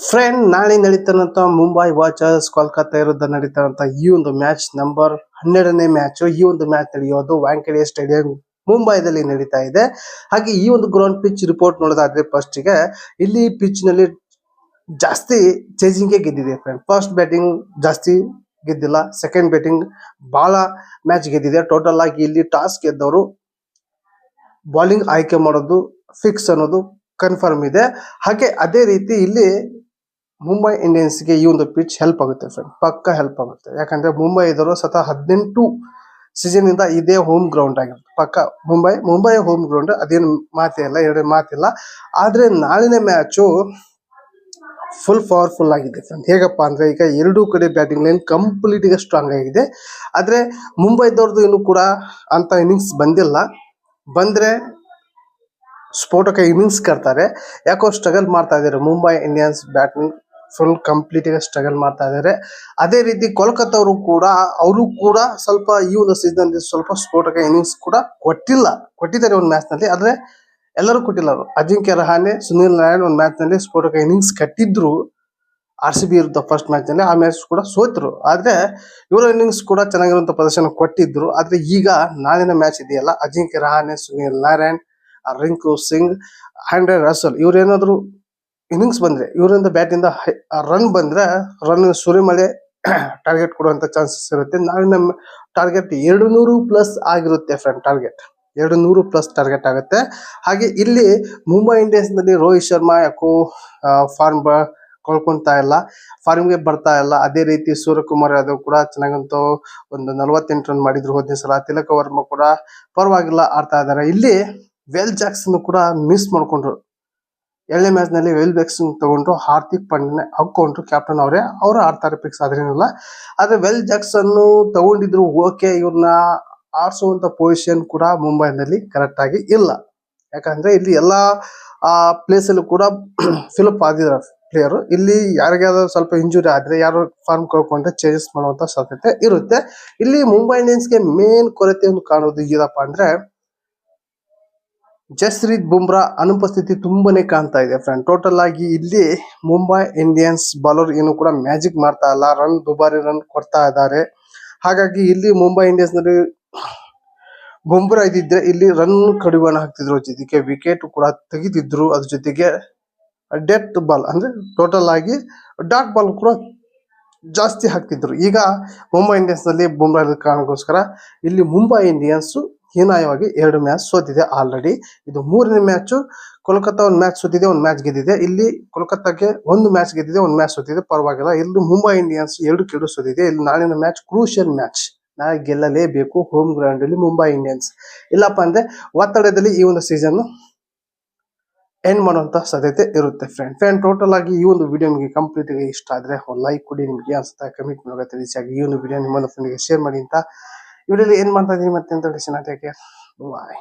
Friend ನಾಳೆ ನಡೀತಾರಂತ Mumbai watchers Kolkata ವಿರುದ್ಧ ನಡೀತಾರಂತ ಈ ಒಂದು ಮ್ಯಾಚ್ ನಂಬರ್ 12ನೇ ಮ್ಯಾಚ್. ಈ ಒಂದು ಮ್ಯಾಚ್ ನಡೆಯೋದು ವಾಂಖೇಡೆ ಸ್ಟೇಡಿಯಂ ಮುಂಬೈದಲ್ಲಿ ನಡೀತಾ ಇದೆ. ಹಾಗೆ ಈ ಒಂದು ಗ್ರೌಂಡ್ ಪಿಚ್ ರಿಪೋರ್ಟ್ ನೋಡೋದಾದ್ರೆ ಫಸ್ಟ್ ಗೆ ಇಲ್ಲಿ ಪಿಚ್ ನಲ್ಲಿ ಜಾಸ್ತಿ ಚೇಜಿಂಗ್ ಗೆದ್ದಿದೆ ಫ್ರೆಂಡ್. ಫಸ್ಟ್ ಬ್ಯಾಟಿಂಗ್ ಜಾಸ್ತಿ ಗೆದ್ದಿಲ್ಲ, ಸೆಕೆಂಡ್ ಬ್ಯಾಟಿಂಗ್ ಬಹಳ ಮ್ಯಾಚ್ ಗೆದ್ದಿದೆ. ಟೋಟಲ್ ಆಗಿ ಇಲ್ಲಿ ಟಾಸ್ ಗೆದ್ದವರು ಬೌಲಿಂಗ್ ಆಯ್ಕೆ ಮಾಡೋದು ಫಿಕ್ಸ್ ಅನ್ನೋದು ಕನ್ಫರ್ಮ್ ಇದೆ. ಹಾಗೆ ಅದೇ ರೀತಿ ಇಲ್ಲಿ ಮುಂಬೈ ಇಂಡಿಯನ್ಸ್ಗೆ ಈ ಒಂದು ಪಿಚ್ ಹೆಲ್ಪ್ ಆಗುತ್ತೆ ಫ್ರೆಂಡ್, ಪಕ್ಕ ಹೆಲ್ಪ್ ಆಗುತ್ತೆ. ಯಾಕಂದ್ರೆ ಮುಂಬೈ ಇದ್ರು ಸತ 18 ಸೀಸನ್ ಇಂದ ಇದೇ ಹೋಮ್ ಗ್ರೌಂಡ್ ಆಗಿರುತ್ತೆ. ಪಕ್ಕ ಮುಂಬೈ ಹೋಮ್ ಗ್ರೌಂಡ್, ಅದೇನು ಮಾತಿಲ್ಲ, ಎರಡು ಮಾತಿಲ್ಲ. ಆದ್ರೆ ನಾಳಿನ ಮ್ಯಾಚು ಫುಲ್ ಪವರ್ಫುಲ್ ಆಗಿದೆ ಫ್ರೆಂಡ್. ಹೇಗಪ್ಪ ಅಂದ್ರೆ ಈಗ ಎರಡೂ ಕಡೆ ಬ್ಯಾಟಿಂಗ್ ಲೈನ್ ಕಂಪ್ಲೀಟ್ ಗೆ ಸ್ಟ್ರಾಂಗ್ ಆಗಿದೆ. ಆದ್ರೆ ಮುಂಬೈದವ್ರದ್ದು ಇನ್ನು ಕೂಡ ಅಂತ ಇನ್ನಿಂಗ್ಸ್ ಬಂದಿಲ್ಲ. ಬಂದ್ರೆ ಸ್ಫೋಟಕ ಇನ್ನಿಂಗ್ಸ್ ಕರ್ತಾರೆ. ಯಾಕೋ ಸ್ಟ್ರಗಲ್ ಮಾಡ್ತಾ ಇದ್ದಾರೆ Mumbai Indians batting full complete ಗೆ ಸ್ಟ್ರಗಲ್ ಮಾಡ್ತಾ ಇದ್ದಾರೆ. ಅದೇ ರೀತಿ ಕೋಲ್ಕತ್ತಾ ಅವರು ಕೂಡ ಸ್ವಲ್ಪ ಈ ಒಂದು ಸೀಸನ್ ಸ್ವಲ್ಪ ಸ್ಫೋಟಕ ಇನ್ನಿಂಗ್ಸ್ ಕೂಡ ಕೊಟ್ಟಿದ್ದಾರೆ ಒಂದು ಮ್ಯಾಚ್ ನಲ್ಲಿ. ಆದ್ರೆ ಎಲ್ಲರೂ ಕೊಟ್ಟಿಲ್ಲ. ಅಜಿಂಕ್ಯ ರಹಾನೆ, ಸುನಿಲ್ ನಾರಾಯಣ್ ಒಂದು ಮ್ಯಾಚ್ ನಲ್ಲಿ ಸ್ಫೋಟಕ ಇನ್ನಿಂಗ್ಸ್ ಕಟ್ಟಿದ್ರು RCB ವಿರುದ್ಧ ಫಸ್ಟ್ ಮ್ಯಾಚ್ ನಲ್ಲಿ. ಆ ಮ್ಯಾಚ್ ಕೂಡ ಸೋತರು. ಆದ್ರೆ ಇವರ ಇನ್ನಿಂಗ್ಸ್ ಕೂಡ ಚೆನ್ನಾಗಿರುವಂತ ಪ್ರದರ್ಶನ ಕೊಟ್ಟಿದ್ರು. ಆದ್ರೆ ಈಗ ನಾಳಿನ ಮ್ಯಾಚ್ ಇದೆಯಲ್ಲ, ಅಜಿಂಕ್ಯ ರಹಾನೆ, ಸುನಿಲ್ ನಾರಾಯಣ್, ರಿಂಕು ಸಿಂಗ್, ಆಂಡ್ರೆ ರಸಲ್ ಇವ್ರೇನಾದ್ರು ಇನ್ನಿಂಗ್ಸ್ ಬಂದ್ರೆ, ಇವರಿಂದ ಬ್ಯಾಟ್ ಇಂದ ರನ್ ಬಂದ್ರೆ ರನ್ ಸುರಿಮಳೆ ಟಾರ್ಗೆಟ್ ಕೊಡುವಂತ ಚಾನ್ಸಸ್ ಇರುತ್ತೆ. ನಾಳಿನ ಟಾರ್ಗೆಟ್ 200+ ಆಗಿರುತ್ತೆ ಫ್ರೆಂಡ್. ಟಾರ್ಗೆಟ್ 200+ ಟಾರ್ಗೆಟ್ ಆಗುತ್ತೆ. ಹಾಗೆ ಇಲ್ಲಿ ಮುಂಬೈ ಇಂಡಿಯನ್ಸ್ ನಲ್ಲಿ ರೋಹಿತ್ ಶರ್ಮಾ ಯಾಕೋ ಫಾರ್ಮ್ ಕಳ್ಕೊಂತಾ ಇಲ್ಲ, ಫಾರ್ಮ್ ಗೆ ಬರ್ತಾ ಇಲ್ಲ. ಅದೇ ರೀತಿ ಸೂರ್ಯಕುಮಾರ್ ಯಾದವ್ ಕೂಡ ಚೆನ್ನಾಗಂತೂ ಒಂದು 48 ರನ್ ಮಾಡಿದ್ರು ಹೋದ್ನೇ ಸಲ. ತಿಲಕ ವರ್ಮ ಕೂಡ ಪರವಾಗಿಲ್ಲ ಆಡ್ತಾ ಇದಾರೆ. ಇಲ್ಲಿ ವೆಲ್ ಜಾಕ್ಸನ್ ಕೂಡ ಮಿಸ್ ಮಾಡ್ಕೊಂಡ್ರು. 2ನೇ ಮ್ಯಾಚ್ ನಲ್ಲಿ ವೆಲ್ ಜಾಕ್ಸನ್ ತಗೊಂಡ್ರು, ಹಾರ್ದಿಕ್ ಪಾಂಡ್ಯನ ಹಾಕೊಂಡ್ರು. ಕ್ಯಾಪ್ಟನ್ ಅವರು ಆಡ್ತಾರೆ ಫಿಕ್ಸ್ ಆದ್ರೇನಿಲ್ಲ. ಆದ್ರೆ ವೆಲ್ ಜಾಕ್ಸನ್ ತಗೊಂಡಿದ್ರು ಓಕೆ, ಇವ್ರನ್ನ ಆಡ್ಸುವಂತ ಪೊಸಿಷನ್ ಕೂಡ ಮುಂಬೈನಲ್ಲಿ ಕರೆಕ್ಟ್ ಆಗಿ ಇಲ್ಲ. ಯಾಕಂದ್ರೆ ಇಲ್ಲಿ ಎಲ್ಲಾ ಪ್ಲೇಸ್ ಅಲ್ಲೂ ಕೂಡ ಫಿಲಪ್ ಆಗಿದ್ದಾರೆ ಪ್ಲೇಯರ್. ಇಲ್ಲಿ ಯಾರಿಗಾದ್ರೂ ಸ್ವಲ್ಪ ಇಂಜುರಿ ಆದ್ರೆ, ಯಾರು ಫಾರ್ಮ್ ಕಳ್ಕೊಂಡ್ರೆ ಚೇಂಜಸ್ ಮಾಡುವಂತ ಸಾಧ್ಯತೆ ಇರುತ್ತೆ. ಇಲ್ಲಿ ಮುಂಬೈ ಇಂಡಿಯನ್ಸ್ ಗೆ ಮೇನ್ ಕೊರತೆ ಒಂದು ಕಾಣೋದು ಏನಪ್ಪಾ ಅಂದ್ರೆ ಜಸ್ಪ್ರೀತ್ ಬುಮ್ರಾ ಅನುಪಸ್ಥಿತಿ ತುಂಬಾನೇ ಕಾಣ್ತಾ ಇದೆ ಫ್ರೆಂಡ್. ಟೋಟಲ್ ಆಗಿ ಇಲ್ಲಿ ಮುಂಬೈ ಇಂಡಿಯನ್ಸ್ ಬೌಲರ್ ಏನು ಕೂಡ ಮ್ಯಾಜಿಕ್ ಮಾಡ್ತಾ ಇಲ್ಲ, ದುಬಾರಿ ರನ್ ಕೊಡ್ತಾ ಇದ್ದಾರೆ. ಹಾಗಾಗಿ ಇಲ್ಲಿ ಮುಂಬೈ ಇಂಡಿಯನ್ಸ್ ನಲ್ಲಿ ಬುಮ್ರಾ ಇದ್ದಿದ್ರೆ ಇಲ್ಲಿ ರನ್ ಕಡಿವಾಣ ಹಾಕ್ತಿದ್ರು, ಜೊತೆಗೆ ವಿಕೆಟ್ ಕೂಡ ತೆಗಿತಿದ್ರು. ಅದ್ರ ಜೊತೆಗೆ ಡೆತ್ ಬಾಲ್ ಅಂದ್ರೆ ಟೋಟಲ್ ಆಗಿ ಡಾಟ್ ಬಾಲ್ ಕೂಡ ಜಾಸ್ತಿ ಹಾಕ್ತಿದ್ರು. ಈಗ ಮುಂಬೈ ಇಂಡಿಯನ್ಸ್ ನಲ್ಲಿ ಬುಮ್ರಾ ಕಾರಣಕ್ಕೋಸ್ಕರ ಇಲ್ಲಿ ಮುಂಬೈ ಇಂಡಿಯನ್ಸ್ ಹೀನಾಯವಾಗಿ 2 ಮ್ಯಾಚ್ ಸೋತಿದೆ ಆಲ್ರೆಡಿ. ಇದು 3ನೇ ಮ್ಯಾಚ್. ಕೋಲ್ಕತ್ತಾ ಒಂದು ಮ್ಯಾಚ್ ಸೋತಿದೆ, ಒಂದು ಮ್ಯಾಚ್ ಗೆದ್ದಿದೆ. ಇಲ್ಲಿ ಕೋಲ್ಕತ್ತಾಗೆ ಒಂದು ಮ್ಯಾಚ್ ಗೆದ್ದಿದೆ, ಒಂದು ಮ್ಯಾಚ್ ಸೋತಿದೆ, ಪರವಾಗಿಲ್ಲ. ಇಲ್ಲಿ ಮುಂಬೈ ಇಂಡಿಯನ್ಸ್ 2 ಸೋತಿದೆ. ಇಲ್ಲಿ ನಾಳಿನ ಮ್ಯಾಚ್ ಕ್ರೂಷಿಯಲ್ ಮ್ಯಾಚ್, ನಾಳೆ ಗೆಲ್ಲಲೇಬೇಕು ಹೋಮ್ ಗ್ರೌಂಡ್ ಅಲ್ಲಿ ಮುಂಬೈ ಇಂಡಿಯನ್ಸ್. ಇಲ್ಲಪ್ಪ ಅಂದ್ರೆ ಒತ್ತಡದಲ್ಲಿ ಈ ಒಂದು ಸೀಸನ್ ಎಂಡ್ ಮಾಡುವಂತ ಸಾಧ್ಯತೆ ಇರುತ್ತೆ ಫ್ರೆಂಡ್. ಟೋಟಲ್ ಆಗಿ ಈ ಒಂದು ವಿಡಿಯೋ ನಿಮಗೆ ಕಂಪ್ಲೀಟ್ ಆಗಿ ಇಷ್ಟ ಆದ್ರೆ ಒಂದು ಲೈಕ್ ಕೊಡಿ. ನಿಮ್ಗೆ ಅನ್ಸುತ್ತಾ ಕಮೆಂಟ್ ಮೂಲಕ ತಿಳಿಸಿ. ಈ ಒಂದು ವಿಡಿಯೋ ನಿಮ್ಮ ಫ್ರೆಂಡ್ಗೆ ಶೇರ್ ಮಾಡಿ ಅಂತ ವಿಡಿಯೋಲಿ ಏನ್ ಮಾಡ್ತಾ ಇದೀನಿ ಮತ್ತೆ ಅಂತ ಬಾಯ್.